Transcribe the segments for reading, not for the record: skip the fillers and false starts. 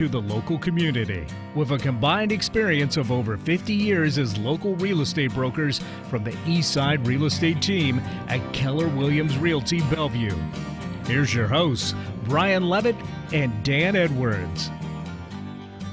to the local community. With a combined experience of over 50 years as local real estate brokers from the Eastside Real Estate Team at Keller Williams Realty Bellevue. Here's your hosts, Brian Levitt and Dan Edwards.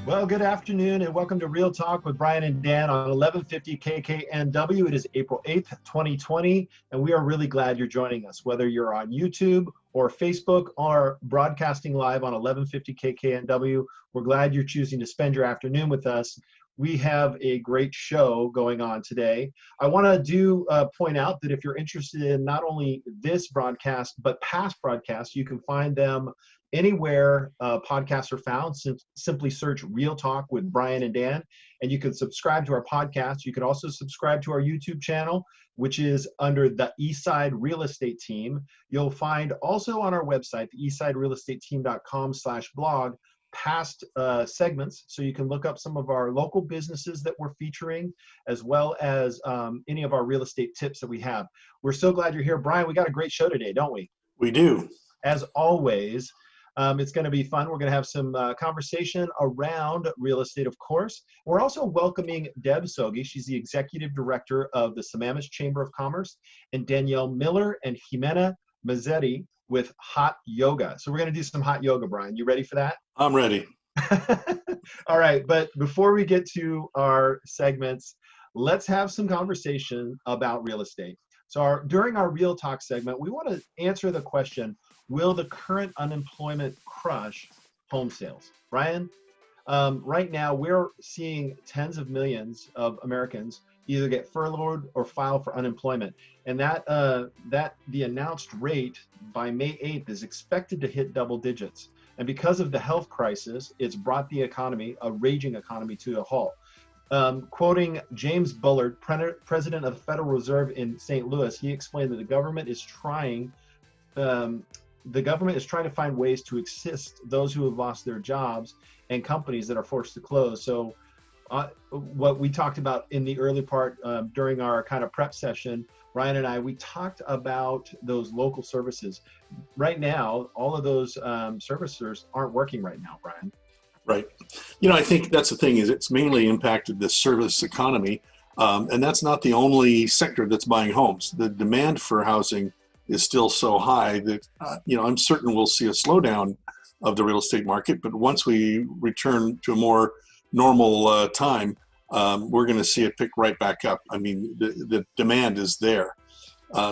Well, good afternoon and welcome to Real Talk with Brian and Dan on 1150 KKNW. It is April 8th, 2020, and we are really glad you're joining us, whether you're on YouTube or Facebook or broadcasting live on 1150 KKNW. We're glad you're choosing to spend your afternoon with us. We have a great show going on today. I want to point out that if you're interested in not only this broadcast, but past broadcasts, you can find them anywhere podcasts are found. Simply search Real Talk with Brian and Dan, and you can subscribe to our podcast. You can also subscribe to our YouTube channel, which is under the Eastside Real Estate Team. You'll find also on our website, the eastsiderealestateteam.com/blog, past segments, so you can look up some of our local businesses that we're featuring, as well as any of our real estate tips that we have. We're so glad you're here. Brian, we got a great show today, don't we? We do. As always, it's going to be fun. We're going to have some conversation around real estate, of course. We're also welcoming Deb Sogge. She's the Executive Director of the Sammamish Chamber of Commerce, and Danielle Miller and Gimena Mazzetti with Hot Yoga. So we're going to do some hot yoga, Brian. You ready for that? I'm ready. All right, but before we get to our segments, let's have some conversation about real estate. So during our Real Talk segment, we want to answer the question, will the current unemployment crush home sales? Brian, right now we're seeing tens of millions of Americans either get furloughed or file for unemployment. And that the announced rate by May 8th is expected to hit double digits. And because of the health crisis, it's brought the economy, a raging economy, to a halt. Quoting James Bullard, president of the Federal Reserve in St. Louis, he explained that the government is trying to find ways to assist those who have lost their jobs and companies that are forced to close. So what we talked about in the early part during our kind of prep session, Ryan and I, we talked about those local services. Right now, all of those servicers aren't working right now, Brian. Right. You know, I think that's the thing, is it's mainly impacted the service economy. And that's not the only sector that's buying homes. The demand for housing is still so high that, I'm certain we'll see a slowdown of the real estate market. But once we return to a more normal time, we're going to see it pick right back up. I mean, the demand is there.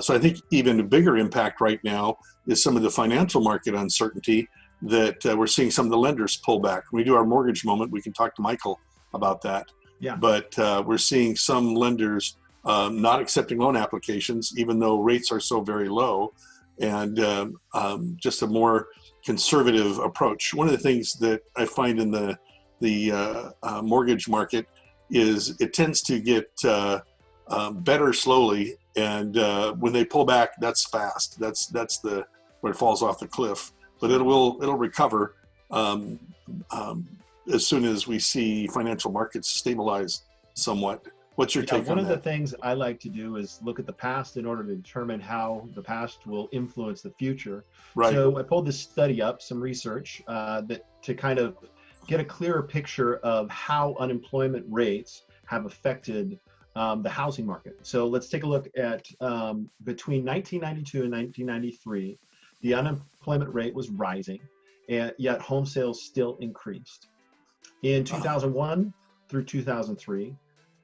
So I think even a bigger impact right now is some of the financial market uncertainty that we're seeing some of the lenders pull back. When we do our mortgage moment, we can talk to Michael about that. Yeah. But we're seeing some lenders not accepting loan applications, even though rates are so very low, and just a more conservative approach. One of the things that I find in the mortgage market is it tends to get better slowly, and when they pull back, that's fast. That's where it falls off the cliff. But it'll recover as soon as we see financial markets stabilize somewhat. What's your take on that? One of the things I like to do is look at the past in order to determine how the past will influence the future. Right. So I pulled this study up, some research that to kind of get a clearer picture of how unemployment rates have affected the housing market. So let's take a look at between 1992 and 1993, the unemployment rate was rising, and yet home sales still increased. In 2001 through 2003,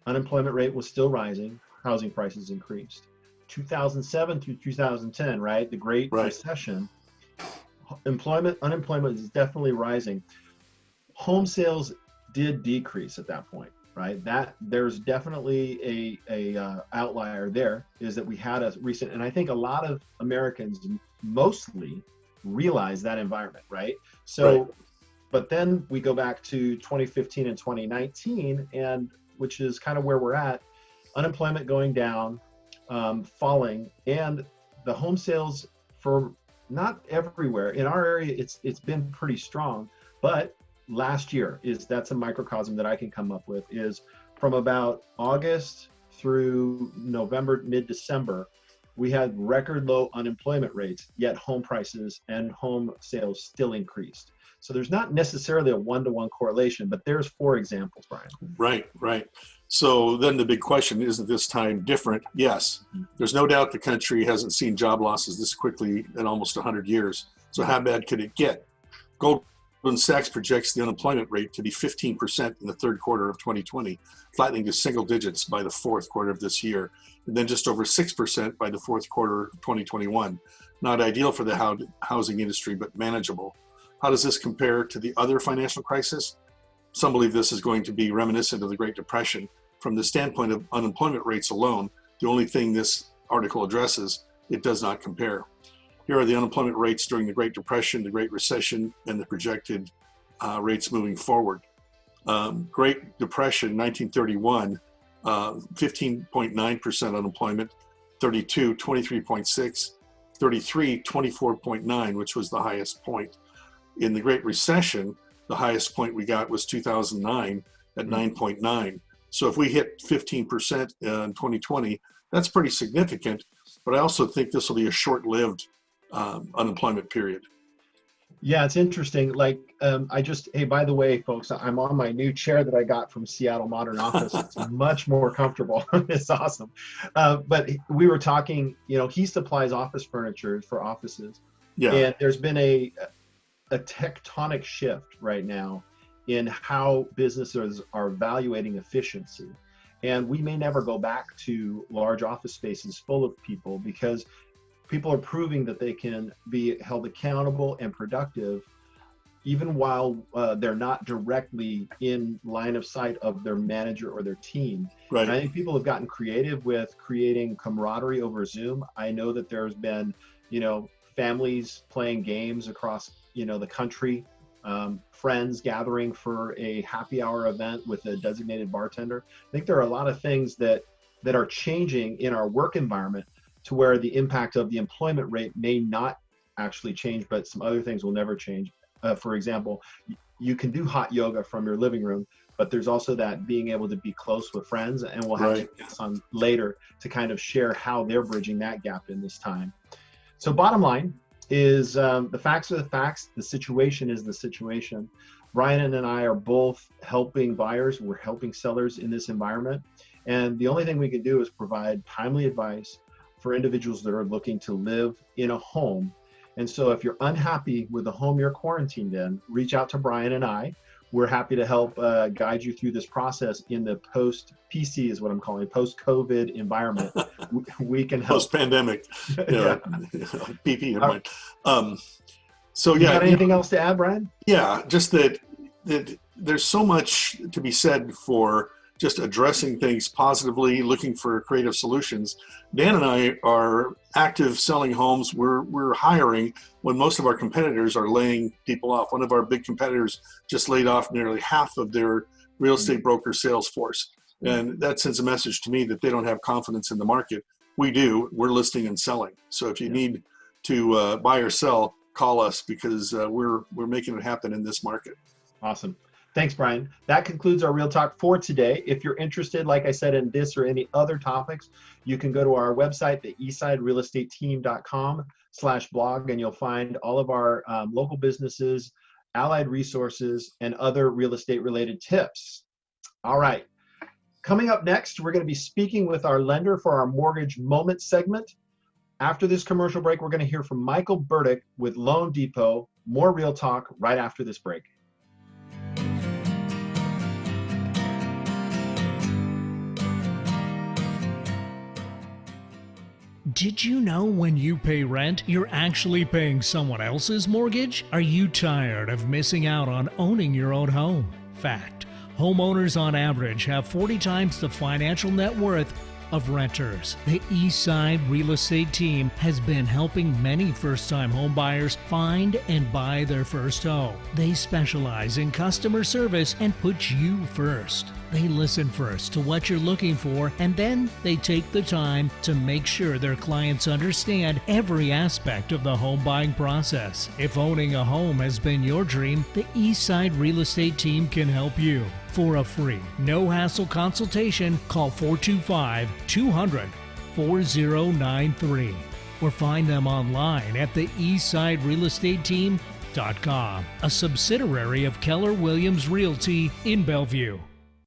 unemployment rate was still rising, housing prices increased. 2007 through 2010, right, the Great Recession, unemployment is definitely rising. Home sales did decrease at that point, right? That there's definitely a outlier there, is that we had a recent, and I think a lot of Americans mostly realize that environment, right? So, but then we go back to 2015 and 2019, and which is kind of where we're at, unemployment going down, falling, and the home sales for not everywhere. In our area, it's been pretty strong, but last year that's a microcosm that I can come up with, is from about August through November, mid-December, we had record low unemployment rates, yet home prices and home sales still increased. So there's not necessarily a one-to-one correlation, but there's 4 examples, Brian. Right. So then the big question, isn't this time different? Yes. There's no doubt the country hasn't seen job losses this quickly in almost 100 years. So how bad could it get? Goldman Sachs projects the unemployment rate to be 15% in the third quarter of 2020, flattening to single digits by the fourth quarter of this year, and then just over 6% by the fourth quarter of 2021. Not ideal for the housing industry, but manageable. How does this compare to the other financial crisis? Some believe this is going to be reminiscent of the Great Depression. From the standpoint of unemployment rates alone, the only thing this article addresses, it does not compare. Here are the unemployment rates during the Great Depression, the Great Recession, and the projected rates moving forward. Great Depression, 1931, 15.9% unemployment, 32, 23.6, 33, 24.9, which was the highest point. In the Great Recession, the highest point we got was 2009 at 9.9. So if we hit 15% in 2020, that's pretty significant. But I also think this will be a short-lived unemployment period. Yeah, it's interesting. Like, hey, by the way, folks, I'm on my new chair that I got from Seattle Modern Office. It's much more comfortable. It's awesome. But we were talking, he supplies office furniture for offices. Yeah. And there's been a tectonic shift right now in how businesses are evaluating efficiency. And we may never go back to large office spaces full of people, because people are proving that they can be held accountable and productive even while they're not directly in line of sight of their manager or their team. Right. And I think people have gotten creative with creating camaraderie over Zoom. I know that there's been, families playing games across, the country, friends gathering for a happy hour event with a designated bartender. I think there are a lot of things that are changing in our work environment to where the impact of the employment rate may not actually change, but some other things will never change. For example, you can do hot yoga from your living room, but there's also that being able to be close with friends, and we'll have guests on later to kind of share how they're bridging that gap in this time. So bottom line is the facts are the facts, the situation is the situation. Brian and I are both helping buyers, we're helping sellers in this environment, and the only thing we can do is provide timely advice for individuals that are looking to live in a home. And so if you're unhappy with the home you're quarantined in, reach out to Brian and I. We're happy to help guide you through this process in the post-PC is what I'm calling it, post-COVID environment. We can help. Post-pandemic. Yeah. PP, never mind. So you got anything else to add, Brian? Yeah, just that there's so much to be said for just addressing things positively, looking for creative solutions. Dan and I are active selling homes. We're hiring when most of our competitors are laying people off. One of our big competitors just laid off nearly half of their real estate broker sales force. And that sends a message to me that they don't have confidence in the market. We do. We're listing and selling. So if you need to buy or sell, call us, because we're making it happen in this market. Awesome. Thanks, Brian. That concludes our Real Talk for today. If you're interested, like I said, in this or any other topics, you can go to our website, the eastsiderealestateteam.com/blog, and you'll find all of our local businesses, allied resources, and other real estate related tips. All right. Coming up next, we're going to be speaking with our lender for our Mortgage Moment segment. After this commercial break, we're going to hear from Michael Burdick with Loan Depot. More Real Talk right after this break. Did you know when you pay rent, you're actually paying someone else's mortgage? Are you tired of missing out on owning your own home? Fact: homeowners on average have 40 times the financial net worth of renters. The Eastside Real Estate Team has been helping many first-time home buyers find and buy their first home. They specialize in customer service and put you first. They listen first to what you're looking for, and then they take the time to make sure their clients understand every aspect of the home buying process. If owning a home has been your dream, the Eastside Real Estate Team can help you. For a free, no-hassle consultation, call 425-200-4093 or find them online at theeastsiderealestateteam.com. RealTalk.com, a subsidiary of Keller Williams Realty in Bellevue.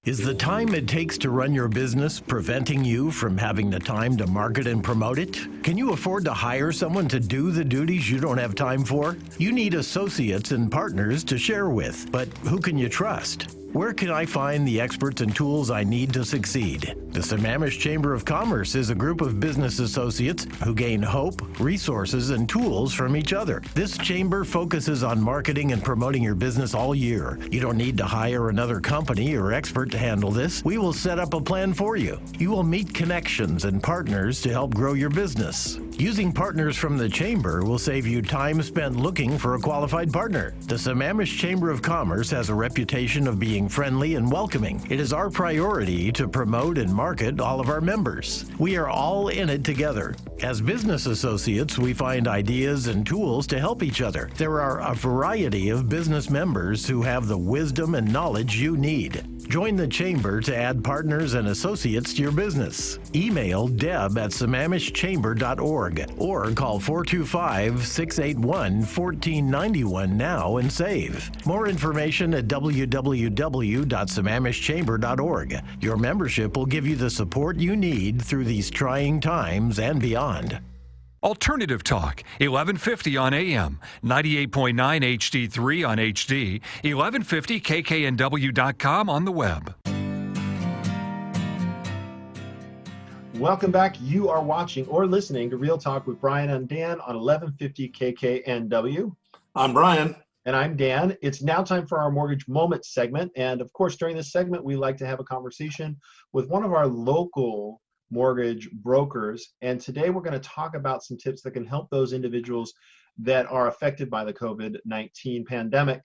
Is the time it takes to run your business preventing you from having the time to market and promote it? Can you afford to hire someone to do the duties you don't have time for? You need associates and partners to share with, but who can you trust? Where can I find the experts and tools I need to succeed? The Sammamish Chamber of Commerce is a group of business associates who gain hope, resources, and tools from each other. This chamber focuses on marketing and promoting your business all year. You don't need to hire another company or expert to handle this. We will set up a plan for you. You will meet connections and partners to help grow your business. Using partners from the chamber will save you time spent looking for a qualified partner. The Sammamish Chamber of Commerce has a reputation of being friendly and welcoming. It is our priority to promote and market all of our members. We are all in it together. As business associates, we find ideas and tools to help each other. There are a variety of business members who have the wisdom and knowledge you need. Join the chamber to add partners and associates to your business. Email Deb at sammamishchamber.org or call 425-681-1491 now and save. More information at www.sammamishchamber.org. Your membership will give you the support you need through these trying times and beyond. Alternative Talk, 1150 on AM, 98.9 HD3 on HD, 1150kknw.com on the web. Welcome back. You are watching or listening to Real Talk with Brian and Dan on 1150 KKNW. I'm Brian. And I'm Dan. It's now time for our Mortgage Moment segment. And of course, during this segment, we like to have a conversation with one of our local mortgage brokers. And today we're going to talk about some tips that can help those individuals that are affected by the COVID-19 pandemic.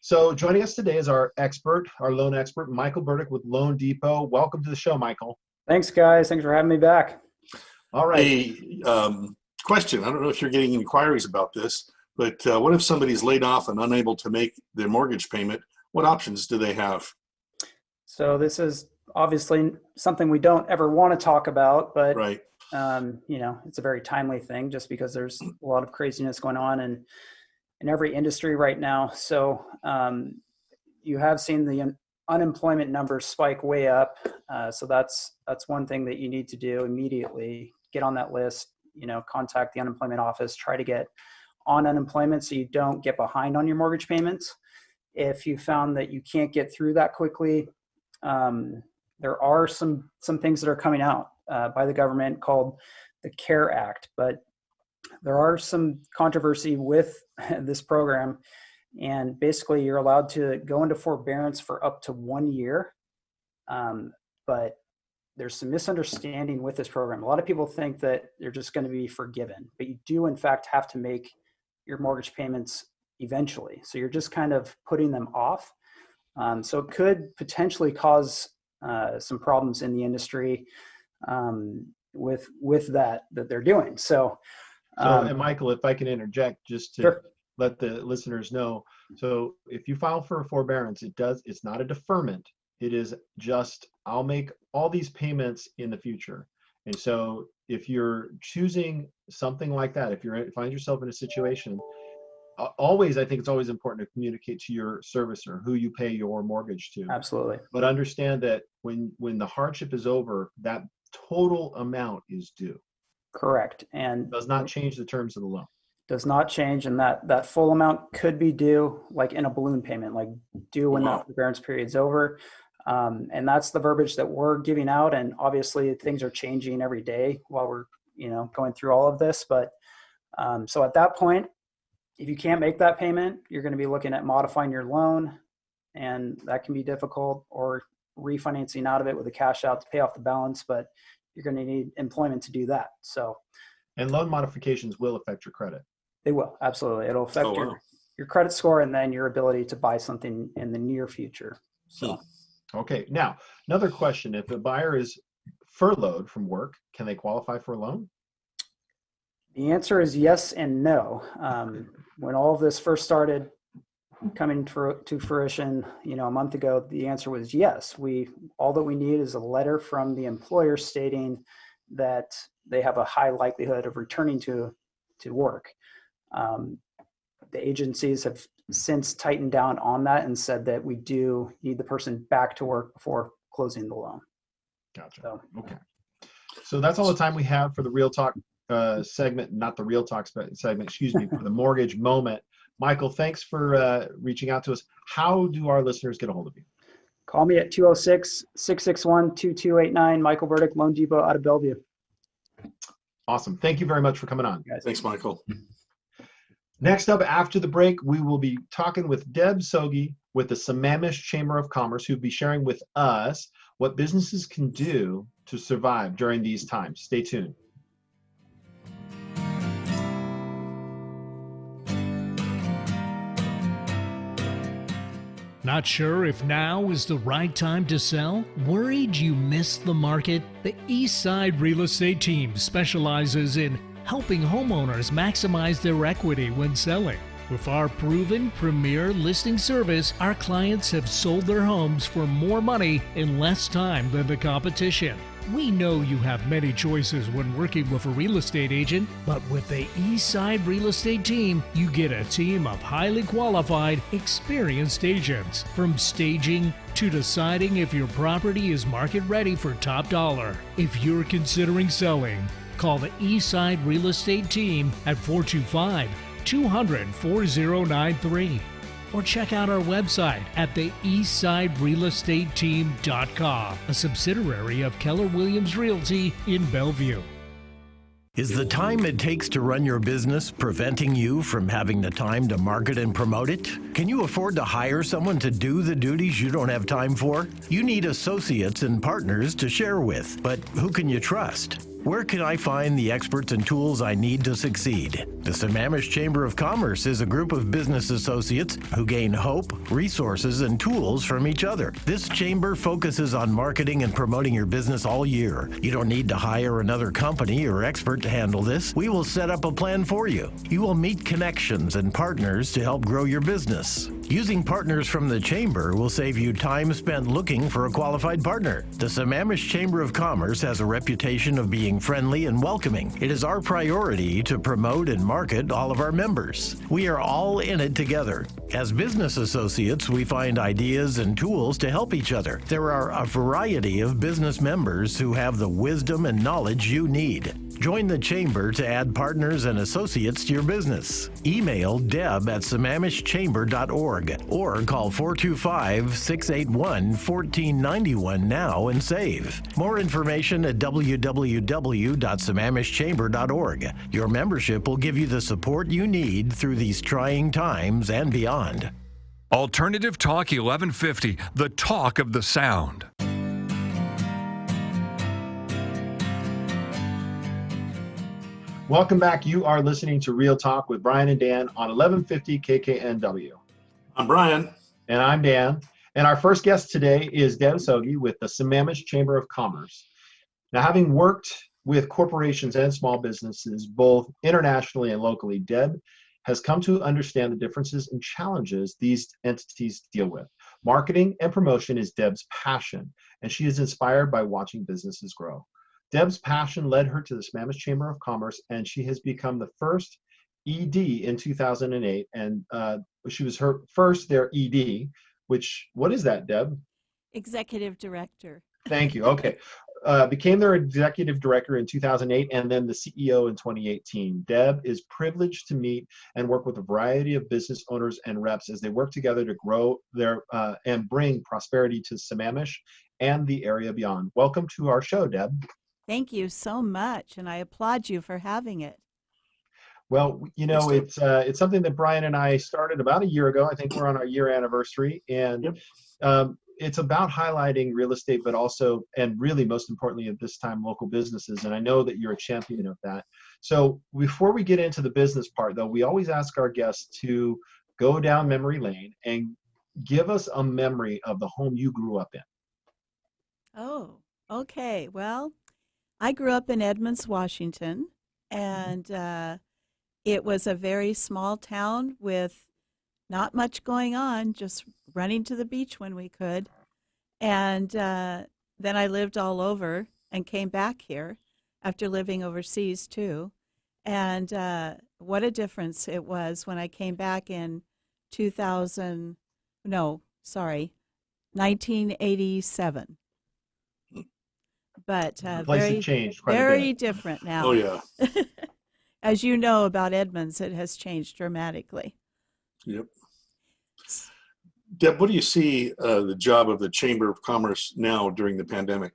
So joining us today is our expert, our loan expert, Michael Burdick with Loan Depot. Welcome to the show, Michael. Thanks, guys. Thanks for having me back. All right. A question. I don't know if you're getting inquiries about this, but what if somebody's laid off and unable to make their mortgage payment? What options do they have? So this is obviously something we don't ever want to talk about, but Right. it's a very timely thing just because there's a lot of craziness going on in every industry right now. So you have seen the unemployment numbers spike way up. So that's one thing that you need to do immediately. Get on that list, contact the unemployment office, try to get on unemployment so you don't get behind on your mortgage payments. If you found that you can't get through that quickly, there are some things that are coming out by the government called the CARE Act, but there are some controversy with this program. And basically, you're allowed to go into forbearance for up to 1 year. But there's some misunderstanding with this program. A lot of people think that they're just going to be forgiven, but you do, in fact, have to make your mortgage payments eventually. So you're just kind of putting them off. So it could potentially cause some problems in the industry with that they're doing. So, and Michael, if I can interject just to Sure. let the listeners know. So if you file for a forbearance, it's not a deferment. It is just, I'll make all these payments in the future. And so if you're choosing something like that, if you find yourself in a situation, I think it's always important to communicate to your servicer who you pay your mortgage to. Absolutely. But understand that when the hardship is over, that total amount is due. Correct. And Does not change the terms of the loan. does not change. And that full amount could be due like in a balloon payment, like due when that forbearance period's over. And that's the verbiage that we're giving out. And obviously things are changing every day while we're, going through all of this. But so at that point, if you can't make that payment, you're going to be looking at modifying your loan, and that can be difficult, or refinancing out of it with a cash out to pay off the balance, but you're going to need employment to do that. So, and loan modifications will affect your credit. They will, absolutely. It'll affect your credit score and then your ability to buy something in the near future. So, okay. Now, another question: if a buyer is furloughed from work, can they qualify for a loan? The answer is yes and no. When all of this first started coming to fruition, a month ago, the answer was yes. All that we need is a letter from the employer stating that they have a high likelihood of returning to work. the agencies have since tightened down on that and said that we do need the person back to work before closing the loan. Gotcha. So, Okay. So that's all the time we have for the Real Talk segment, not the Real Talk segment, excuse me, for the mortgage moment. Michael, thanks for reaching out to us. How do our listeners get a hold of you? call me at 206-661-2289. Michael Burdick, Loan Depot out of Bellevue. Awesome. Thank you very much for coming on. Guys. Thanks, Michael. Next up, after the break, we will be talking with Deb Sogge with the Sammamish Chamber of Commerce, who'll be sharing with us what businesses can do to survive during these times. Stay tuned. Not sure if now is the right time to sell? Worried you missed the market? The Eastside Real Estate Team specializes in helping homeowners maximize their equity when selling. With our proven premier listing service, our clients have sold their homes for more money in less time than the competition. We know you have many choices when working with a real estate agent, but with the Eastside Real Estate Team, you get a team of highly qualified, experienced agents. From staging to deciding if your property is market ready for top dollar. If you're considering selling, call the Eastside Real Estate Team at 425-200-4093. Or check out our website at the eastsiderealestateteam.com, a subsidiary of Keller Williams Realty in Bellevue. Is the time it takes to run your business preventing you from having the time to market and promote it? Can you afford to hire someone to do the duties you don't have time for? You need associates and partners to share with, but who can you trust? Where can I find the experts and tools I need to succeed? The Sammamish Chamber of Commerce is a group of business associates who gain hope, resources, and tools from each other. This chamber focuses on marketing and promoting your business all year. You don't need to hire another company or expert to handle this. We will set up a plan for you. You will meet connections and partners to help grow your business. Using partners from the chamber will save you time spent looking for a qualified partner. The Sammamish Chamber of Commerce has a reputation of being friendly and welcoming. It is our priority to promote and market all of our members. We are all in it together. As business associates, we find ideas and tools to help each other. There are a variety of business members who have the wisdom and knowledge you need. Join the chamber to add partners and associates to your business. Email Deb at sammamishchamber.org or call 425-681-1491 now and save. More information at www.sammamishchamber.org. Your membership will give you the support you need through these trying times and beyond. Alternative Talk 1150, the talk of the sound. Welcome back. You are listening to Real Talk with Brian and Dan on 1150 KKNW. I'm Brian. And I'm Dan. And our first guest today is Deb Sogge with the Sammamish Chamber of Commerce. Now, having worked with corporations and small businesses, both internationally and locally, Deb has come to understand the differences and challenges these entities deal with. Marketing and promotion is Deb's passion, and she is inspired by watching businesses grow. Deb's passion led her to the Sammamish Chamber of Commerce, and she has become the first ED in 2008. And she was her first their ED, which, what is that, Deb? Executive Director. Thank you. Okay. Became their executive director in 2008 and then the CEO in 2018. Deb is privileged to meet and work with a variety of business owners and reps as they work together to grow their and bring prosperity to Sammamish and the area beyond. Welcome to our show, Deb. Thank you so much, and I applaud you for having it. Well, you know, it's something that Brian and I started about a year ago. I think we're on our year anniversary, and it's about highlighting real estate, but also, and really most importantly at this time, local businesses. And I know that you're a champion of that. So before we get into the business part, though, we always ask our guests to go down memory lane and give us a memory of the home you grew up in. Oh, okay. Well, I grew up in Edmonds, Washington, and it was a very small town with not much going on, just running to the beach when we could. And then I lived all over and came back here after living overseas too. And what a difference it was when I came back in 2000, no, sorry, 1987. But The place had very, changed quite a very bit. different Oh, now. yeah. As you know about Edmonds, it has changed dramatically. Yep. Deb, what do you see the job of the Chamber of Commerce now during the pandemic?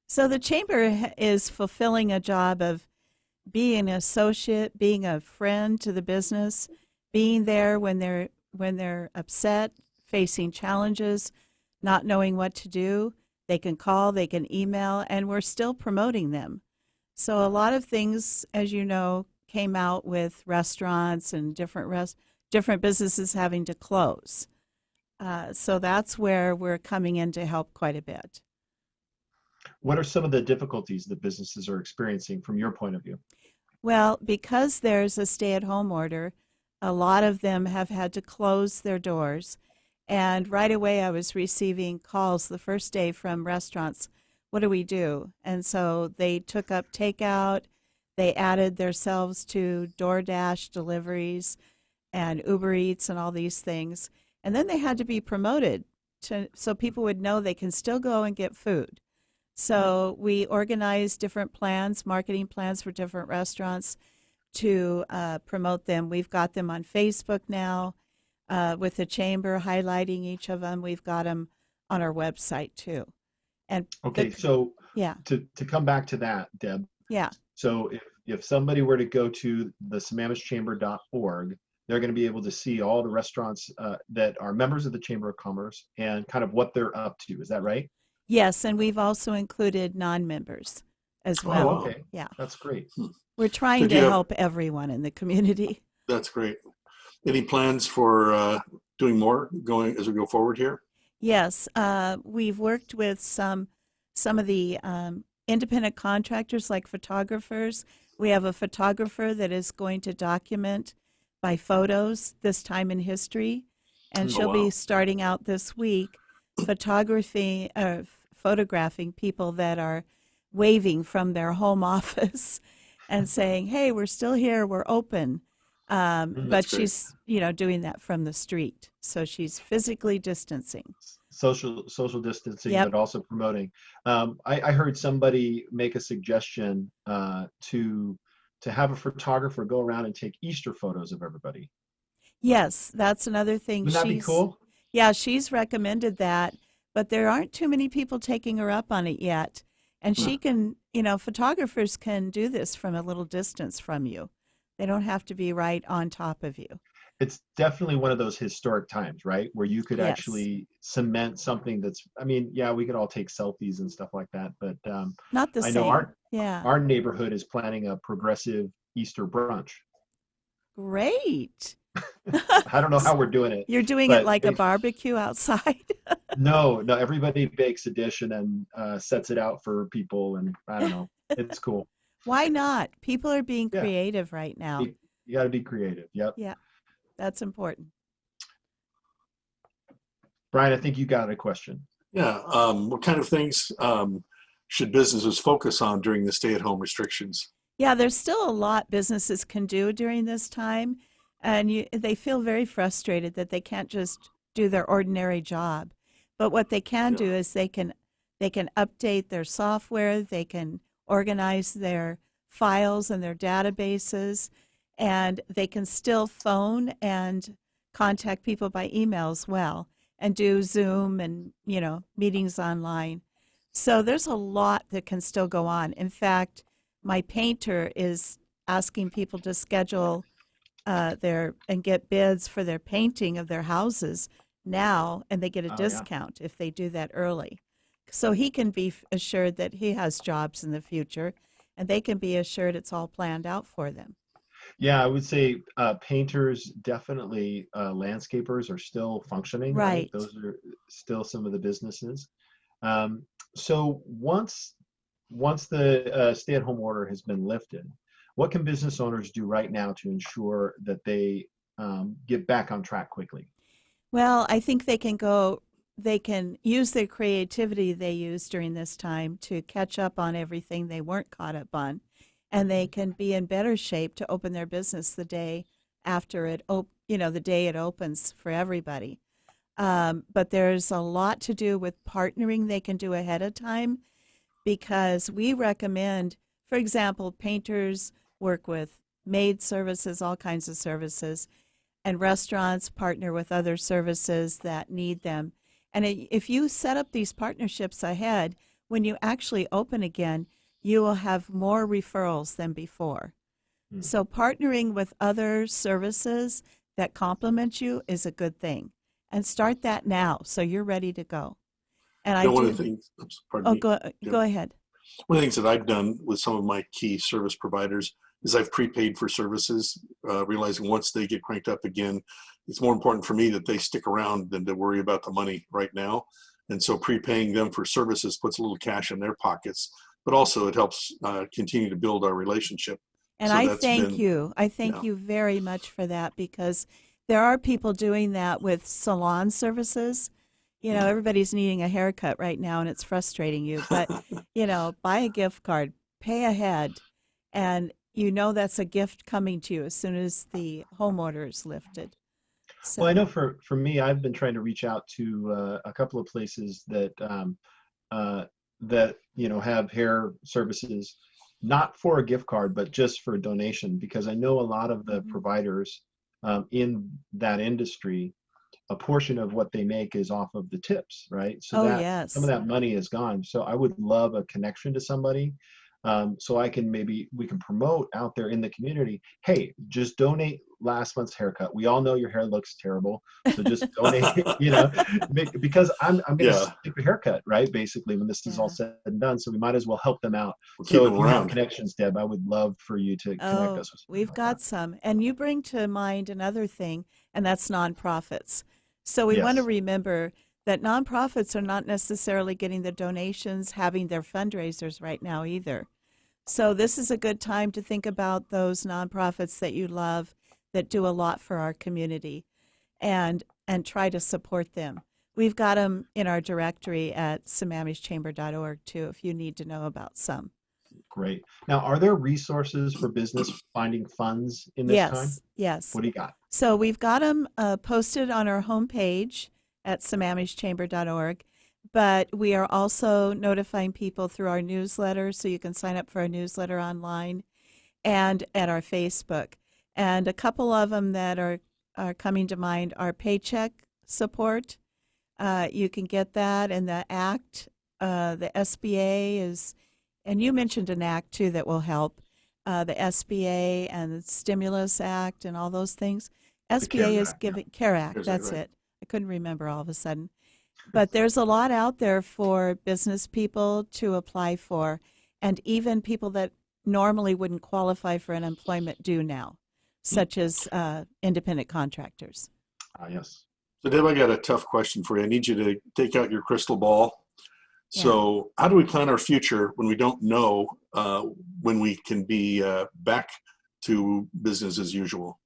So the chamber is fulfilling a job of being an associate, being a friend to the business, being there when they're upset, facing challenges, not knowing what to do. They can call, they can email, and we're still promoting them. So a lot of things, as you know, came out with restaurants and different businesses having to close. So that's where we're coming in to help quite a bit. What are some of the difficulties that businesses are experiencing from your point of view? Well, because there's a stay-at-home order, a lot of them have had to close their doors. And right away, I was receiving calls the first day from restaurants. What do we do? And so they took up takeout. They added themselves to DoorDash deliveries and Uber Eats and all these things. And then they had to be promoted so people would know they can still go and get food. So we organized different plans, marketing plans for different restaurants to promote them. We've got them on Facebook now with the chamber highlighting each of them. We've got them on our website too. And Okay, so yeah, to come back to that, Deb. yeah, So if somebody were to go to the sammamishchamber.org, they're going to be able to see all the restaurants that are members of the Chamber of Commerce and kind of what they're up to. Is that right? yes, and we've also included non-members as well. Oh, okay. Yeah, That's great. we're So trying do to you have- help everyone in the community. That's great. Any plans for doing more going as we go forward here? Yes, we've worked with some of the independent contractors like photographers. We have a photographer that is going to document by photos this time in history, and Oh, she'll wow. be starting out this week photographing people that are waving from their home office and saying, "Hey, we're still here, we're open." But That's great. she's, doing that from the street, so she's physically distancing. Social distancing, Yep. but also promoting. I heard somebody make a suggestion to have a photographer go around and take Easter photos of everybody. Yes, that's another thing. Wouldn't that be cool? Yeah, she's recommended that, but there aren't too many people taking her up on it yet. And she can, photographers can do this from a little distance from you. They don't have to be right on top of you. It's definitely one of those historic times, right? Where you could Yes. actually cement something we could all take selfies and stuff like that, but Not the I same. know Yeah. our neighborhood is planning a progressive Easter brunch. Great. I don't know how we're doing it. You're doing but it like a they- barbecue outside. No, everybody bakes a dish and then sets it out for people, and I don't know. It's cool. Why not? People are being Yeah. creative right now. You got to be creative. Yep. Yeah, that's important. Brian, I think you got a question. Yeah. What kind of things should businesses focus on during the stay-at-home restrictions? Yeah, there's still a lot businesses can do during this time, and they feel very frustrated that they can't just do their ordinary job. But what they can do is they can update their software, they can organize their files and their databases, and they can still phone and contact people by email as well, and do Zoom and meetings online. So there's a lot that can still go on. In fact, my painter is asking people to schedule and get bids for their painting of their houses now, and they get a Oh, yeah. discount if they do that early. So he can be assured that he has jobs in the future, and they can be assured it's all planned out for them. Yeah, I would say painters, definitely landscapers are still functioning. Right. Those are still some of the businesses. So once the stay-at-home order has been lifted, what can business owners do right now to ensure that they get back on track quickly? Well, I think they can use their creativity they used during this time to catch up on everything they weren't caught up on. and they can be in better shape to open their business the day after the day it opens for everybody. But there's a lot to do with partnering they can do ahead of time, because we recommend, for example, painters work with maid services, all kinds of services, and restaurants partner with other services that need them. And if you set up these partnerships ahead, when you actually open again, you will have more referrals than before. So partnering with other services that complement you is a good thing. And start that now so you're ready to go. And One of the things, pardon me. Go ahead. One of the things that I've done with some of my key service providers is I've prepaid for services, realizing once they get cranked up again, it's more important for me that they stick around than to worry about the money right now. And so prepaying them for services puts a little cash in their pockets, but also it helps continue to build our relationship. And so I thank you. I thank you very much for that, because there are people doing that with salon services. You know, everybody's needing a haircut right now and it's frustrating you, but, buy a gift card, pay ahead, and that's a gift coming to you as soon as the home order is lifted. So. Well, I know for me, I've been trying to reach out to a couple of places that have hair services, not for a gift card, but just for a donation, because I know a lot of the providers in that industry, a portion of what they make is off of the tips, right? So some of that money is gone. So I would love a connection to somebody. So we can promote out there in the community, hey, just donate last month's haircut. We all know your hair looks terrible, so just donate, because I'm going to stick a haircut, right? Basically, when this is all said and done, so we might as well help them out. So if you have connections, Deb, I would love for you to connect us with some. We've got some. And you bring to mind another thing, and that's nonprofits. So we want to remember that nonprofits are not necessarily getting the donations, having their fundraisers right now either. So this is a good time to think about those nonprofits that you love that do a lot for our community, and try to support them. We've got them in our directory at sammamishchamber.org too, if you need to know about some. Great. Now, are there resources for business finding funds in this time? Yes. What do you got? So we've got them posted on our homepage at sammamishchamber.org, but we are also notifying people through our newsletter, so you can sign up for our newsletter online and at our Facebook. And a couple of them that are coming to mind are paycheck support. You can get that, and the ACT, the SBA is, and you mentioned an ACT too that will help, the SBA and the Stimulus Act and all those things. SBA is giving, CARE Act, that's it. I couldn't remember all of a sudden. But there's a lot out there for business people to apply for, and even people that normally wouldn't qualify for unemployment do now, such as independent contractors. Yes. So Deb, I got a tough question for you. I need you to take out your crystal ball. So how do we plan our future when we don't know when we can be back to business as usual?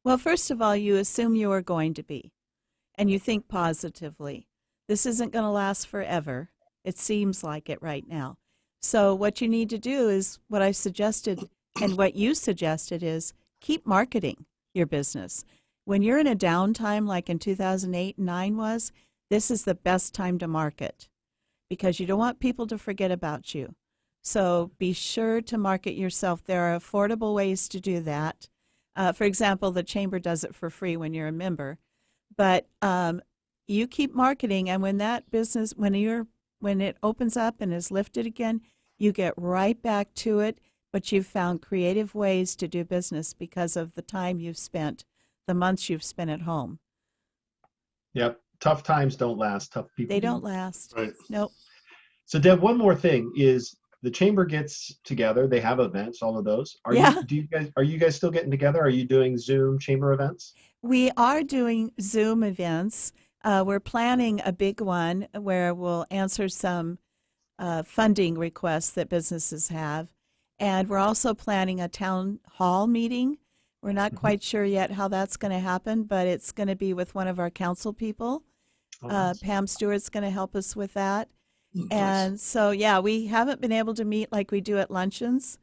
Well, first of all, you assume you are going to be, and you think positively. This isn't going to last forever. It seems like it right now. So what you need to do is what I suggested, and what you suggested is keep marketing your business. When you're in a downtime like in 2008 and 2009 was, this is the best time to market, because you don't want people to forget about you. So be sure to market yourself. There are affordable ways to do that. For example, the Chamber does it for free when you're a member. But you keep marketing, and when that business, when it opens up and is lifted again, you get right back to it, but you've found creative ways to do business because of the time you've spent, the months you've spent at home. Yep. Tough times don't last. Tough people. They don't last. Right. Nope. So Deb, one more thing is the Chamber gets together. They have events, all of those. Are you guys still getting together? Are you doing Zoom Chamber events? We are doing Zoom events. We're planning a big one where we'll answer some funding requests that businesses have. And we're also planning a town hall meeting. We're not quite sure yet how that's going to happen, but it's going to be with one of our council people. Pam Stewart's going to help us with that. And so, we haven't been able to meet like we do at luncheons,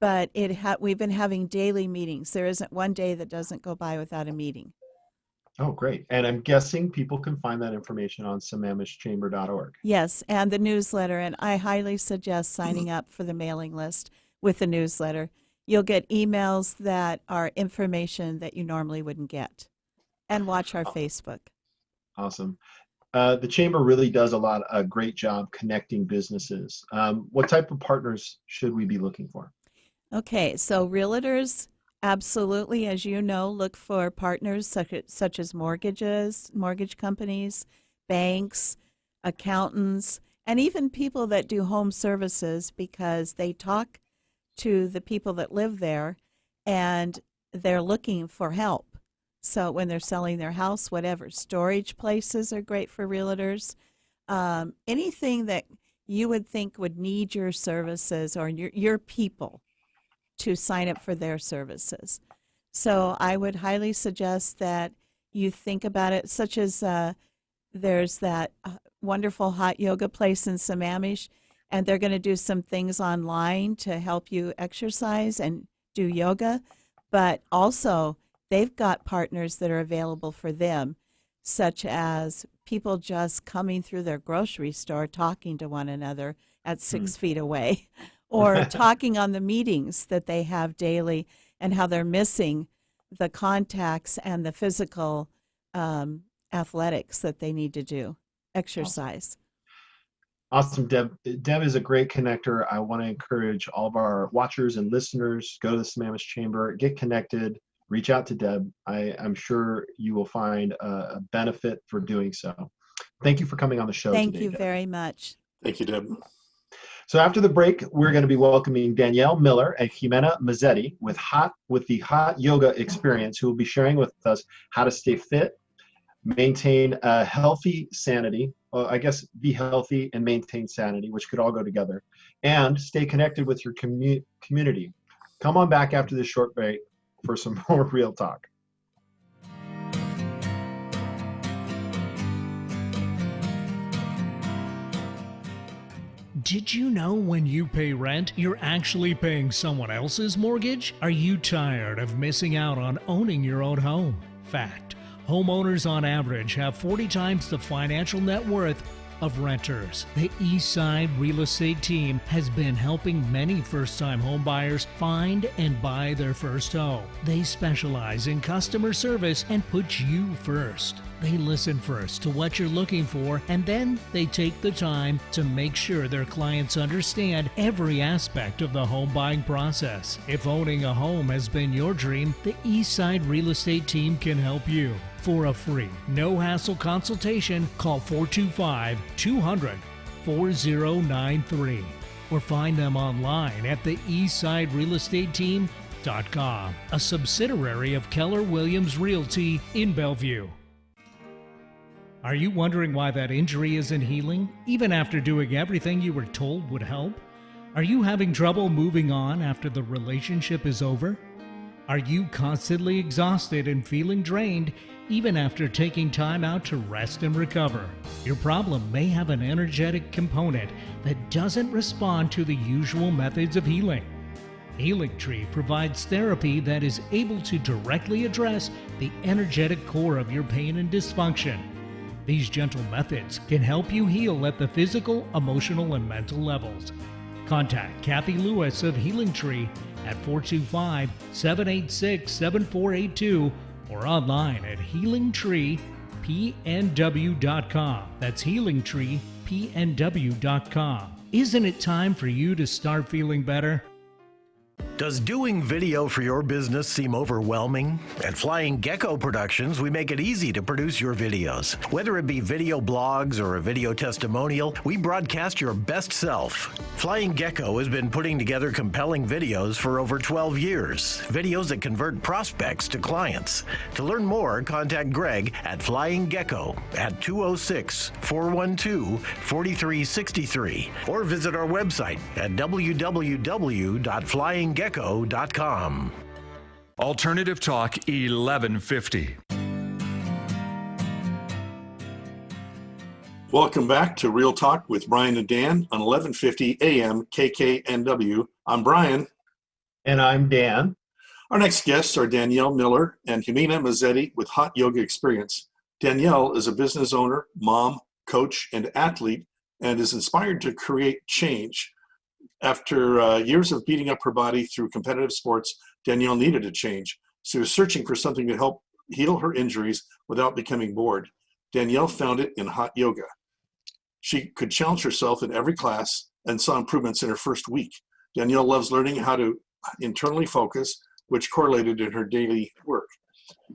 but we've been having daily meetings. There isn't one day that doesn't go by without a meeting. Oh, great. And I'm guessing people can find that information on sammamishchamber.org. Yes, and the newsletter, and I highly suggest signing up for the mailing list with the newsletter. You'll get emails that are information that you normally wouldn't get. And watch our Facebook. Awesome. The Chamber really does a great job connecting businesses. What type of partners should we be looking for? Okay, so realtors, absolutely, as you know, look for partners such as mortgage companies, banks, accountants, and even people that do home services, because they talk to the people that live there and they're looking for help. So when they're selling their house, whatever, storage places are great for realtors. Anything that you would think would need your services or your people to sign up for their services. So I would highly suggest that you think about it, such as there's that wonderful hot yoga place in Sammamish, and they're going to do some things online to help you exercise and do yoga, but also they've got partners that are available for them, such as people just coming through their grocery store talking to one another at 6 feet away, or talking on the meetings that they have daily and how they're missing the contacts and the physical athletics that they need to do, exercise. Awesome, Deb. Deb is a great connector. I want to encourage all of our watchers and listeners, go to the Sammamish Chamber, get connected, reach out to Deb. I'm sure you will find a benefit for doing so. Thank you for coming on the show today, Thank you Deb. very much. Thank you, Deb. So after the break, we're going to be welcoming Danielle Miller and Gimena Mazzetti with the Hot Yoga Experience, who will be sharing with us how to stay fit, maintain a healthy sanity, be healthy and maintain sanity, which could all go together, and stay connected with your community. Come on back after this short break for some more Real Talk. Did you know when you pay rent, you're actually paying someone else's mortgage? Are you tired of missing out on owning your own home? Fact: homeowners on average have 40 times the financial net worth of renters. The Eastside Real Estate Team has been helping many first-time home buyers find and buy their first home. They specialize in customer service and put you first. They listen first to what you're looking for, and then they take the time to make sure their clients understand every aspect of the home buying process. If owning a home has been your dream, the Eastside Real Estate Team can help you. For a free, no-hassle consultation, call 425-200-4093 or find them online at the eastsiderealestateteam.com, a subsidiary of Keller Williams Realty in Bellevue. Are you wondering why that injury isn't healing, even after doing everything you were told would help? Are you having trouble moving on after the relationship is over? Are you constantly exhausted and feeling drained, even after taking time out to rest and recover? Your problem may have an energetic component that doesn't respond to the usual methods of healing. Healing Tree provides therapy that is able to directly address the energetic core of your pain and dysfunction. These gentle methods can help you heal at the physical, emotional, and mental levels. Contact Kathy Lewis of Healing Tree at 425-786-7482 or online at healingtreepnw.com. That's healingtreepnw.com. Isn't it time for you to start feeling better? Does doing video for your business seem overwhelming? At Flying Gecko Productions, we make it easy to produce your videos. Whether it be video blogs or a video testimonial, we broadcast your best self. Flying Gecko has been putting together compelling videos for over 12 years. Videos that convert prospects to clients. To learn more, contact Greg at Flying Gecko at 206-412-4363 or visit our website at www.flyinggecko.com. Alternative Talk 1150. Welcome back to Real Talk with Brian and Dan on 1150 AM KKNW. I'm Brian. And I'm Dan. Our next guests are Danielle Miller and Gimena Mazzetti with Hot Yoga Experience. Danielle is a business owner, mom, coach, and athlete, and is inspired to create change. After years of beating up her body through competitive sports, Danielle needed a change. She was searching for something to help heal her injuries without becoming bored. Danielle found it in hot yoga. She could challenge herself in every class and saw improvements in her first week. Danielle loves learning how to internally focus, which correlated in her daily work.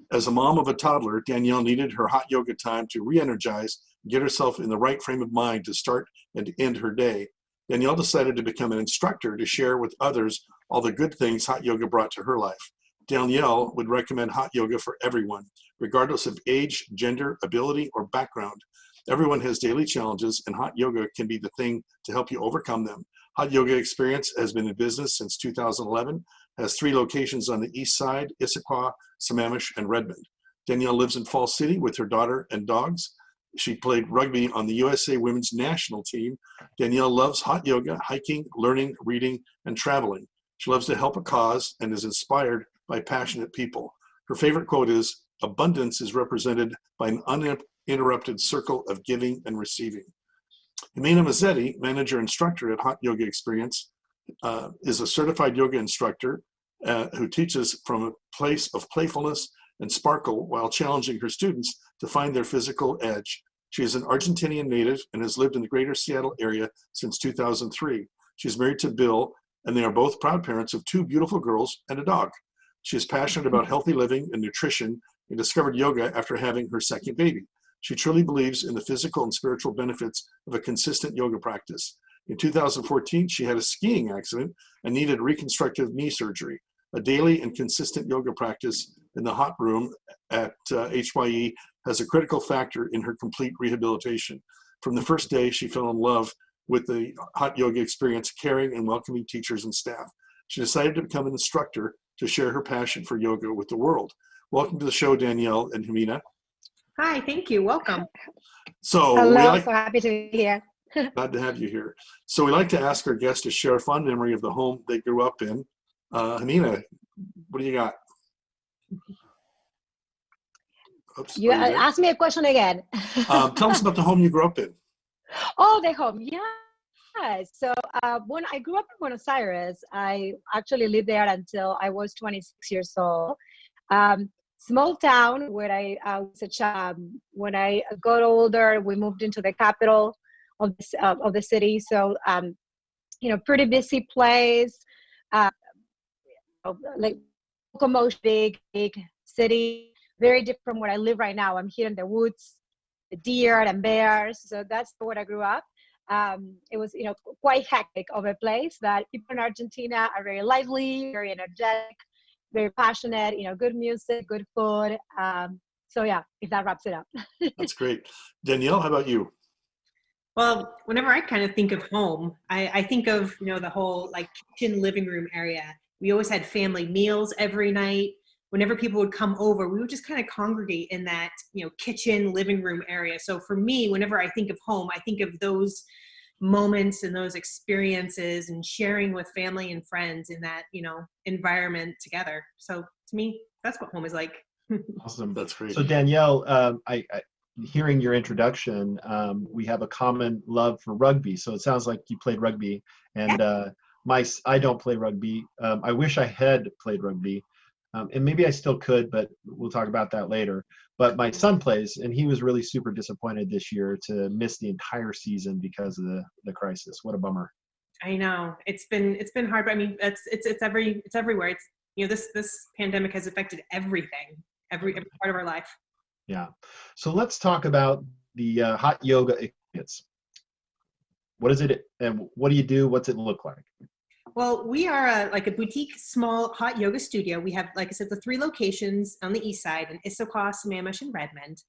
As a mom of a toddler, Danielle needed her hot yoga time to re-energize, get herself in the right frame of mind to start and end her day. Danielle decided to become an instructor to share with others all the good things hot yoga brought to her life. Danielle would recommend hot yoga for everyone, regardless of age, gender, ability, or background. Everyone has daily challenges, and hot yoga can be the thing to help you overcome them. Hot Yoga Experience has been in business since 2011, has 3 locations on the east side, Issaquah, Sammamish, and Redmond. Danielle lives in Falls City with her daughter and dogs. She played rugby on the USA Women's National Team. Danielle loves hot yoga, hiking, learning, reading, and traveling. She loves to help a cause and is inspired by passionate people. Her favorite quote is, "Abundance is represented by an uninterrupted circle of giving and receiving." Gimena Mazzetti, manager instructor at Hot Yoga Experience, is a certified yoga instructor who teaches from a place of playfulness and sparkle while challenging her students to find their physical edge. She is an Argentinian native and has lived in the greater Seattle area since 2003. She's married to Bill, and they are both proud parents of 2 beautiful girls and a dog. She is passionate about healthy living and nutrition and discovered yoga after having her second baby. She truly believes in the physical and spiritual benefits of a consistent yoga practice. In 2014, she had a skiing accident and needed reconstructive knee surgery. A daily and consistent yoga practice in the hot room at HYE has a critical factor in her complete rehabilitation. From the first day, she fell in love with the Hot Yoga Experience, caring and welcoming teachers and staff. She decided to become an instructor to share her passion for yoga with the world. Welcome to the show, Danielle and Gimena. Hi, thank you. Welcome. So Hello, so happy to be here. glad to have you here. So we like to ask our guests to share a fond memory of the home they grew up in. Gimena, what do you got? Oops, You are you there? ask me a question again. Tell us about the home you grew up in. Oh, the home. Yeah. So when I grew up in Buenos Aires, I actually lived there until I was 26 years old. Small town where I was a child. When I got older, we moved into the capital of the city. So, pretty busy place. Like commotion, big city. Very different from where I live right now. I'm here in the woods, the deer and bears. So that's where I grew up. It was, quite hectic of a place, but people in Argentina are very lively, very energetic, very passionate, good music, good food. So yeah, if that wraps it up. That's great. Danielle, how about you? Well, whenever I kind of think of home, I think of, the whole like kitchen living room area. We always had family meals every night. Whenever people would come over, we would just kind of congregate in that, kitchen living room area. So for me, whenever I think of home, I think of those moments and those experiences and sharing with family and friends in that, environment together. So to me, that's what home is like. Awesome. That's great. So Danielle, I hearing your introduction, we have a common love for rugby. So it sounds like you played rugby, and I don't play rugby. I wish I had played rugby, and maybe I still could, but we'll talk about that later. But my son plays, and he was really super disappointed this year to miss the entire season because of the crisis. What a bummer. I know it's been hard, but I mean, it's everywhere. It's, this pandemic has affected everything, every part of our life. Yeah. So let's talk about the hot yoga experience. What is it, and what do you do? What's it look like? Well, we are like a boutique small hot yoga studio. We have, like I said, the 3 locations on the east side in Issaquah, Sammamish, and Redmond.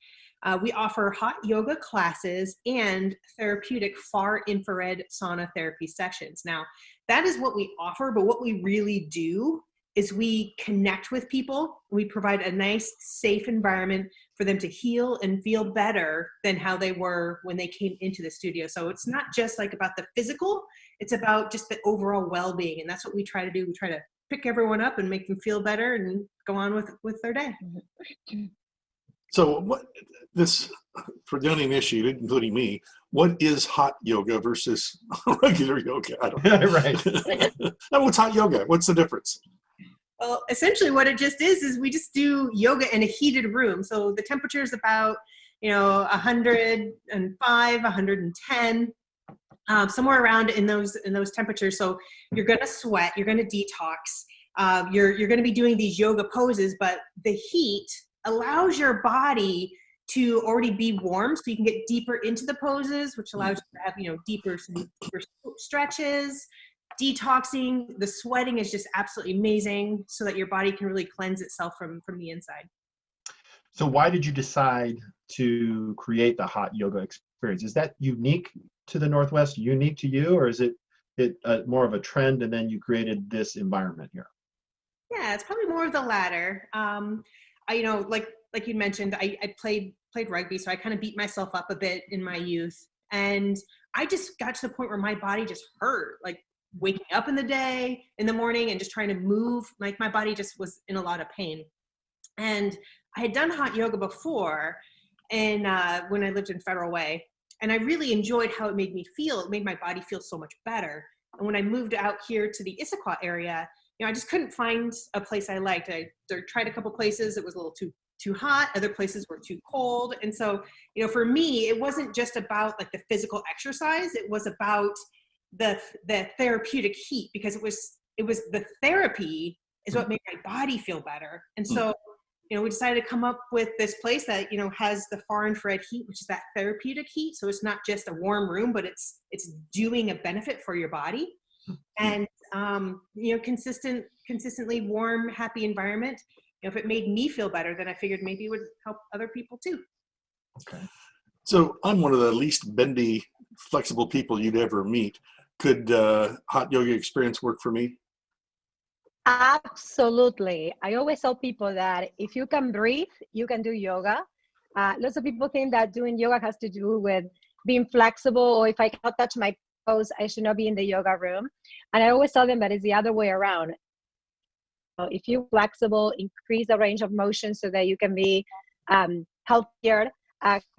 We offer hot yoga classes and therapeutic far infrared sauna therapy sessions. Now, that is what we offer, but what we really do is we connect with people. We provide a nice, safe environment for them to heal and feel better than how they were when they came into the studio. So it's not just like about the physical, it's about just the overall well-being. And that's what we try to do. We try to pick everyone up and make them feel better and go on with their day. So what this, for the uninitiated, including me, what is hot yoga versus regular yoga? I don't know. Right. And what's hot yoga? What's the difference? Well, essentially what it just is we just do yoga in a heated room. So the temperature is about, 105, 110, somewhere around in those temperatures. So you're going to sweat, you're going to detox, you're going to be doing these yoga poses, but the heat allows your body to already be warm, so you can get deeper into the poses, which allows you to have deeper stretches, detoxing. The sweating is just absolutely amazing, so that your body can really cleanse itself from the inside. So why did you decide to create the hot yoga experience? Is that unique to the Northwest, unique to you, or is it more of a trend and then you created this environment here? Yeah, it's probably more of the latter. Like you mentioned, I played rugby, so I kind of beat myself up a bit in my youth, and I just got to the point where my body just hurt, like waking up in the morning and just trying to move, like my body just was in a lot of pain. And I had done hot yoga before, and when I lived in Federal Way, and I really enjoyed how it made me feel. It made my body feel so much better. And when I moved out here to the Issaquah area, I just couldn't find a place I liked. I tried a couple places. It was a little too hot. Other places were too cold. And so, for me, it wasn't just about like the physical exercise. It was about the therapeutic heat, because it was the therapy is what made my body feel better. And so, we decided to come up with this place that, has the far infrared heat, which is that therapeutic heat. So it's not just a warm room, but it's doing a benefit for your body. And, consistently warm, happy environment. If it made me feel better, then I figured maybe it would help other people too. Okay. So I'm one of the least bendy, flexible people you'd ever meet. Could hot yoga experience work for me? Absolutely. I always tell people that if you can breathe, you can do yoga. Lots of people think that doing yoga has to do with being flexible, or if I cannot touch my toes, I should not be in the yoga room. And I always tell them that it's the other way around. If you're flexible, increase the range of motion so that you can be healthier,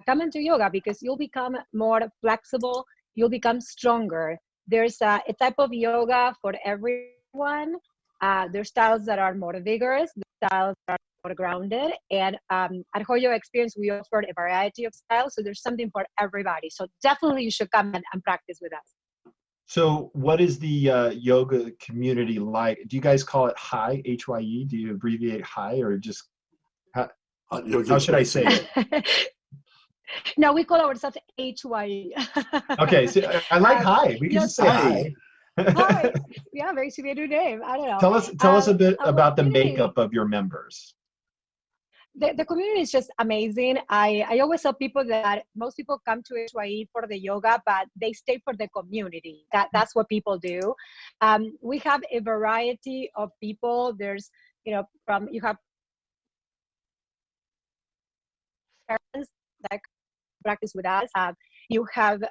come into yoga, because you'll become more flexible, you'll become stronger. There's a type of yoga for everyone. There's styles that are more vigorous, styles that are more grounded. And at Hot Yoga Experience, we offer a variety of styles. So there's something for everybody. So definitely you should come and practice with us. So what is the yoga community like? Do you guys call it HYE, H-Y-E? Do you abbreviate HYE, or just, how should I say it? No, we call ourselves HYE. Okay, so I like HYE. We can just say HYE. Hi. Yeah, very similar name. I don't know. Tell us a bit about the community, makeup of your members. The community is just amazing. I always tell people that most people come to HYE for the yoga, but they stay for the community. That's what people do. We have a variety of people. There's, you have parents that practice with us. You have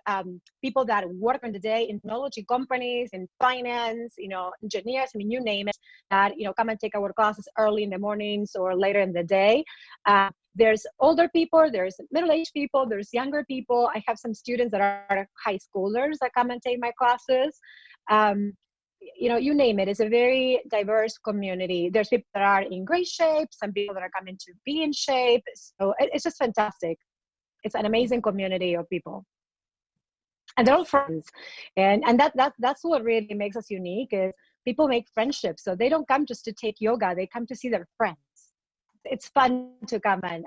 people that work on the day in technology companies, in finance, engineers, you name it, that, come and take our classes early in the mornings or later in the day. There's older people, there's middle-aged people, there's younger people. I have some students that are high schoolers that come and take my classes. You name it. It's a very diverse community. There's people that are in great shape, some people that are coming to be in shape. So it's just fantastic. It's an amazing community of people, and they're all friends, and that's what really makes us unique. Is people make friendships, so they don't come just to take yoga; they come to see their friends. It's fun to come and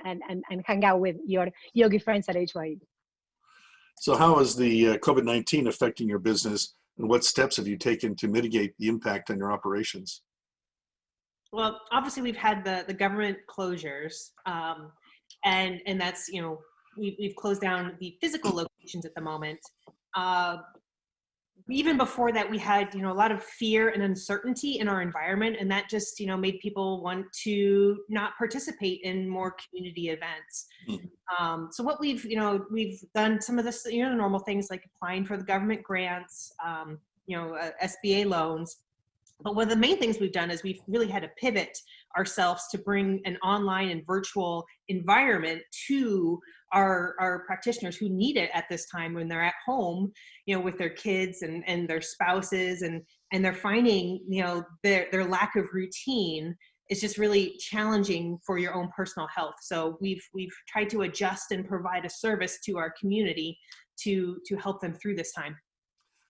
hang out with your yogi friends at HYE. So, how is the COVID-19 affecting your business, and what steps have you taken to mitigate the impact on your operations? Well, obviously, we've had the government closures, and that's We've closed down the physical locations at the moment. Even before that, we had, a lot of fear and uncertainty in our environment, and that just, made people want to not participate in more community events. Mm-hmm. So what we've done some of this, normal things like applying for the government grants, SBA loans. But one of the main things we've done is we've really had to pivot ourselves to bring an online and virtual environment to our practitioners who need it at this time when they're at home, with their kids and their spouses, and they're finding, their lack of routine is just really challenging for your own personal health. So we've tried to adjust and provide a service to our community to help them through this time.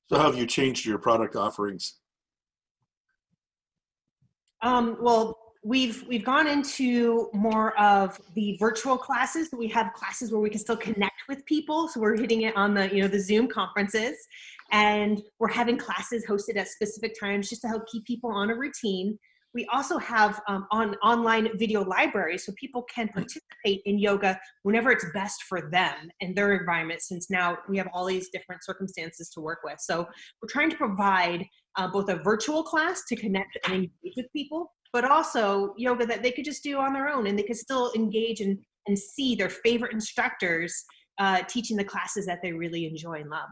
So how have you changed your product offerings? Well, we've gone into more of the virtual classes. We have classes where we can still connect with people. So we're hitting it on the Zoom conferences, and we're having classes hosted at specific times just to help keep people on a routine. We also have online video libraries, so people can participate in yoga whenever it's best for them and their environment, since now we have all these different circumstances to work with. So we're trying to provide both a virtual class to connect and engage with people, but also yoga that they could just do on their own, and they could still engage and see their favorite instructors teaching the classes that they really enjoy and love.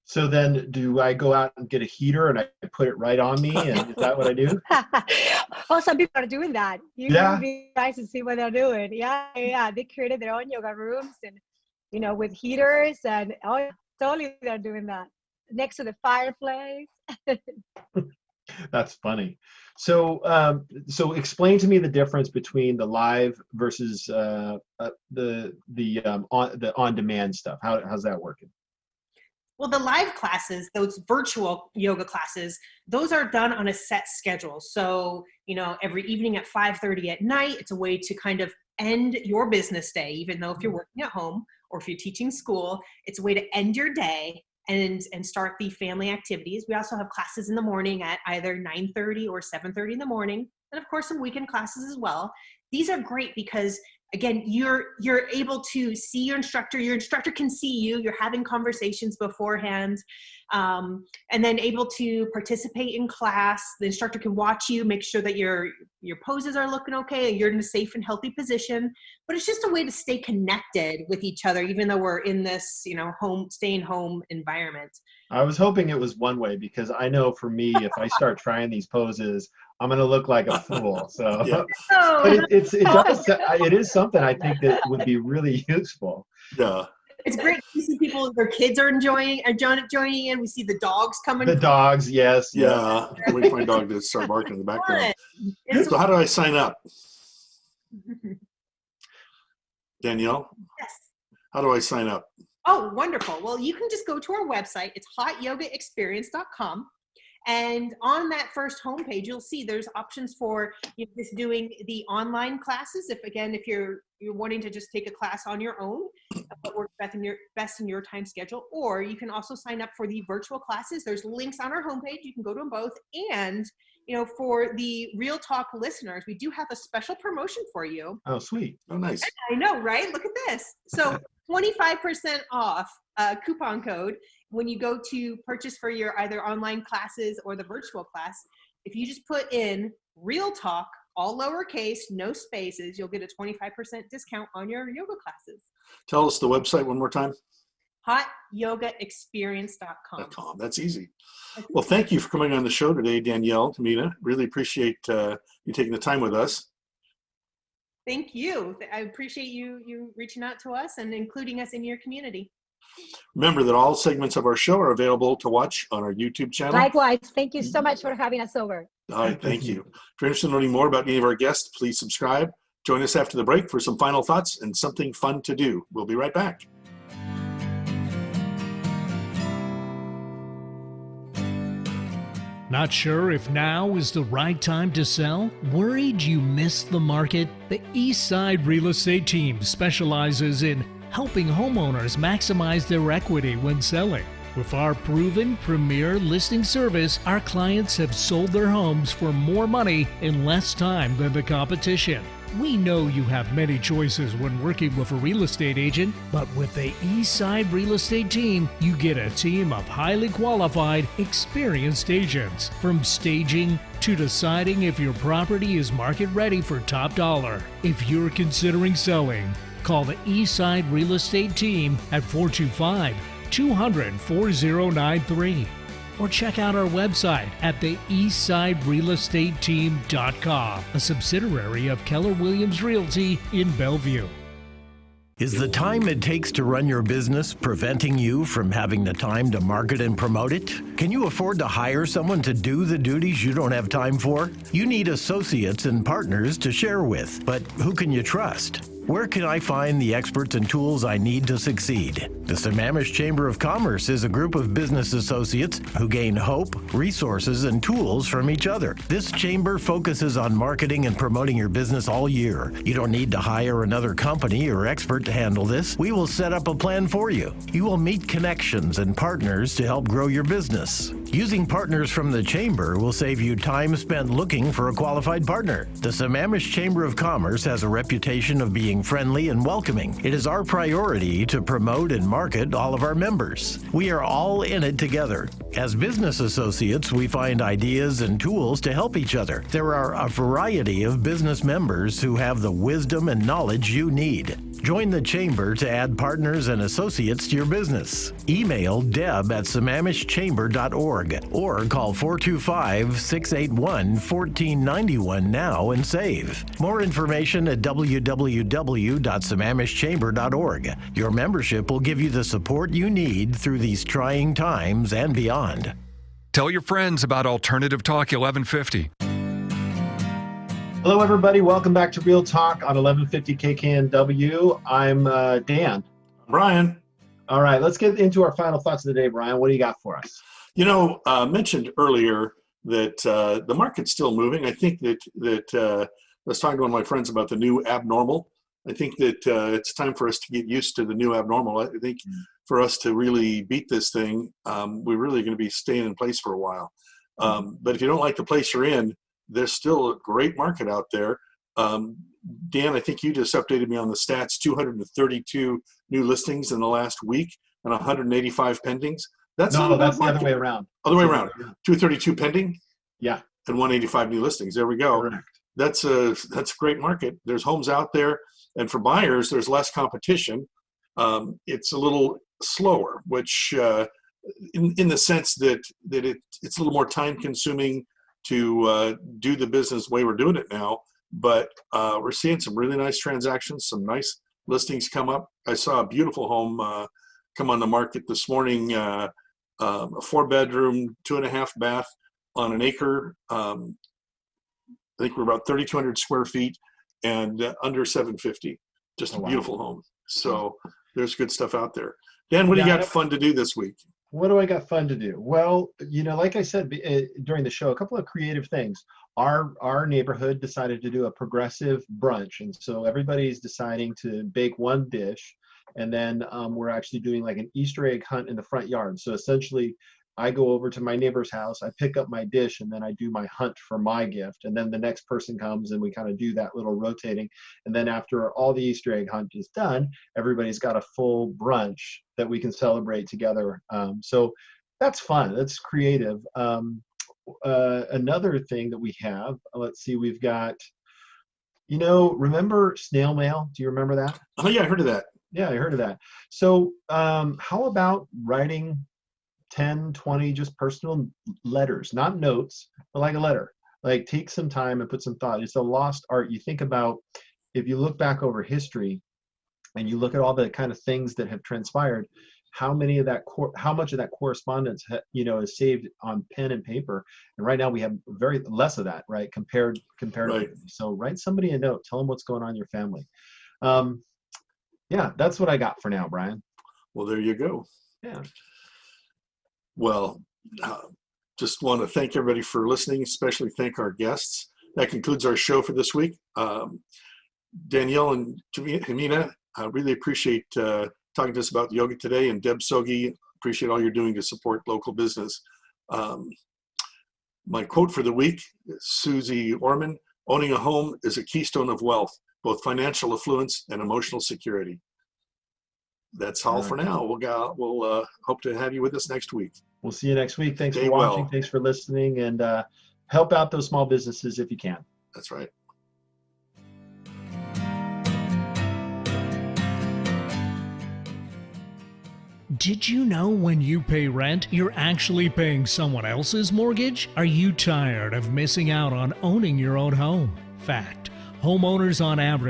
So then do I go out and get a heater and I put it right on me? And is that what I do? Well, some people are doing that. Yeah. Would be nice to see what they're doing. Yeah. They created their own yoga rooms and, with heaters and totally they're doing that next to the fireplace. That's funny. So, so explain to me the difference between the live versus the on-demand stuff. How's that working? Well, the live classes, those virtual yoga classes, those are done on a set schedule. So, every evening at 5:30 at night, it's a way to kind of end your business day, even though if you're working at home or if you're teaching school, it's a way to end your day and start the family activities. We also have classes in the morning at either 9:30 or 7:30 in the morning. And of course, some weekend classes as well. These are great because, again, you're able to see your instructor can see you, you're having conversations beforehand, and then able to participate in class. The instructor can watch you, make sure that your poses are looking okay, and you're in a safe and healthy position. But it's just a way to stay connected with each other, even though we're in this, staying home environment. I was hoping it was one way, because I know for me, if I start trying these poses, I'm going to look like a fool. So, Yeah. but it is something I think that would be really useful. Yeah. It's great to see people, their kids are joining in. We see the dogs coming. The dogs, yes. Yeah. I'm waiting for my dog to start barking in the background. So how do I sign up? Danielle? Yes. How do I sign up? Oh, wonderful. Well, you can just go to our website. It's hotyogaexperience.com. And on that first homepage, you'll see there's options for just doing the online classes. If you're wanting to just take a class on your own, what works best in your time schedule, or you can also sign up for the virtual classes. There's links on our homepage. You can go to them both. And for the RealTalk listeners, we do have a special promotion for you. Oh, sweet. Oh, nice. I know, right? Look at this. So 25% off coupon code when you go to purchase for your either online classes or the virtual class. If you just put in RealTalk, all lowercase, no spaces, you'll get a 25% discount on your yoga classes. Tell us the website one more time. hotyogaexperience.com. That's easy. Well, thank you for coming on the show today, Danielle, Gimena. Really appreciate you taking the time with us. Thank you. I appreciate you reaching out to us and including us in your community. Remember that all segments of our show are available to watch on our YouTube channel. Likewise. Thank you so much for having us over. All right, thank you. If you're interested in learning more about any of our guests, please subscribe. Join us after the break for some final thoughts and something fun to do. We'll be right back. Not sure if now is the right time to sell? Worried you missed the market? The Eastside Real Estate Team specializes in helping homeowners maximize their equity when selling. With our proven premier listing service, our clients have sold their homes for more money in less time than the competition. We know you have many choices when working with a real estate agent, but with the Eastside Real Estate Team, you get a team of highly qualified, experienced agents. From staging to deciding if your property is market ready for top dollar. If you're considering selling, call the Eastside Real Estate Team at 425-200-4093. or check out our website at the eastsiderealestateteam.com, a subsidiary of Keller Williams Realty in Bellevue. Is the time it takes to run your business preventing you from having the time to market and promote it? Can you afford to hire someone to do the duties you don't have time for? You need associates and partners to share with, but who can you trust? Where can I find the experts and tools I need to succeed? The Sammamish Chamber of Commerce is a group of business associates who gain hope, resources, and tools from each other. This chamber focuses on marketing and promoting your business all year. You don't need to hire another company or expert to handle this. We will set up a plan for you. You will meet connections and partners to help grow your business. Using partners from the chamber will save you time spent looking for a qualified partner. The Sammamish Chamber of Commerce has a reputation of being friendly and welcoming. It is our priority to promote and market all of our members. We are all in it together. As business associates, we find ideas and tools to help each other. There are a variety of business members who have the wisdom and knowledge you need. Join the chamber to add partners and associates to your business. Email Deb at sammamishchamber.org or call 425-681-1491 now and save. More information at www.sammamishchamber.org. Your membership will give you the support you need through these trying times and beyond. Tell your friends about Alternative Talk 1150. Hello, everybody. Welcome back to Real Talk on 1150 KKNW. I'm Dan. Brian. All right, let's get into our final thoughts of the day, Brian. What do you got for us? You know, mentioned earlier that the market's still moving. I think that I was talking to one of my friends about the new abnormal. I think that it's time for us to get used to the new abnormal. I think for us to really beat this thing, we're really going to be staying in place for a while. But if you don't like the place you're in, there's still a great market out there. Dan, I think you just updated me on the stats, 232 new listings in the last week and 185 pendings. That's the other way around. Other way around. 232 pending? Yeah. And 185 new listings. There we go. Correct. That's a great market. There's homes out there. And for buyers, there's less competition. It's a little slower, which in the sense that it's a little more time consuming to do the business the way we're doing it now. But we're seeing some really nice transactions, some nice listings come up. I saw a beautiful home come on the market this morning, a 4-bedroom, 2.5 bath on an acre. I think we're about 3,200 square feet and under 750. Just a beautiful home. So there's good stuff out there. Dan, what do you got fun to do this week? What do I got fun to do? Well, you know, like I said during the show, a couple of creative things. Our neighborhood decided to do a progressive brunch, and so everybody's deciding to bake one dish, and then we're actually doing like an Easter egg hunt in the front yard. So essentially, I go over to my neighbor's house, I pick up my dish, and then I do my hunt for my gift. And then the next person comes and we kind of do that little rotating. And then after all the Easter egg hunt is done, everybody's got a full brunch that we can celebrate together. So that's fun. That's creative. Another thing that we have, let's see, we've got, you know, remember snail mail? Do you remember that? Oh, yeah, I heard of that. Yeah, I heard of that. So how about writing 10, 20 just personal letters, not notes, but like a letter? Like take some time and put some thought. It's a lost art. You think about, if you look back over history and you look at all the kind of things that have transpired, how much of that correspondence is saved on pen and paper, and right now we have very less of that, right? Compared. Right. So write somebody a note, tell them what's going on in your family. Yeah, that's what I got for now, Brian. Well, there you go. Yeah. Well, just want to thank everybody for listening, especially thank our guests. That concludes our show for this week. Danielle and Gimena, I really appreciate talking to us about yoga today, and Deb Sogge, appreciate all you're doing to support local business. My quote for the week, Susie Orman, owning a home is a keystone of wealth, both financial affluence and emotional security. That's all for now. We'll hope to have you with us next week. We'll see you next week. Thanks for watching. Thanks for listening, and help out those small businesses if you can. That's right. Did you know when you pay rent, you're actually paying someone else's mortgage? Are you tired of missing out on owning your own home? Fact. Homeowners on average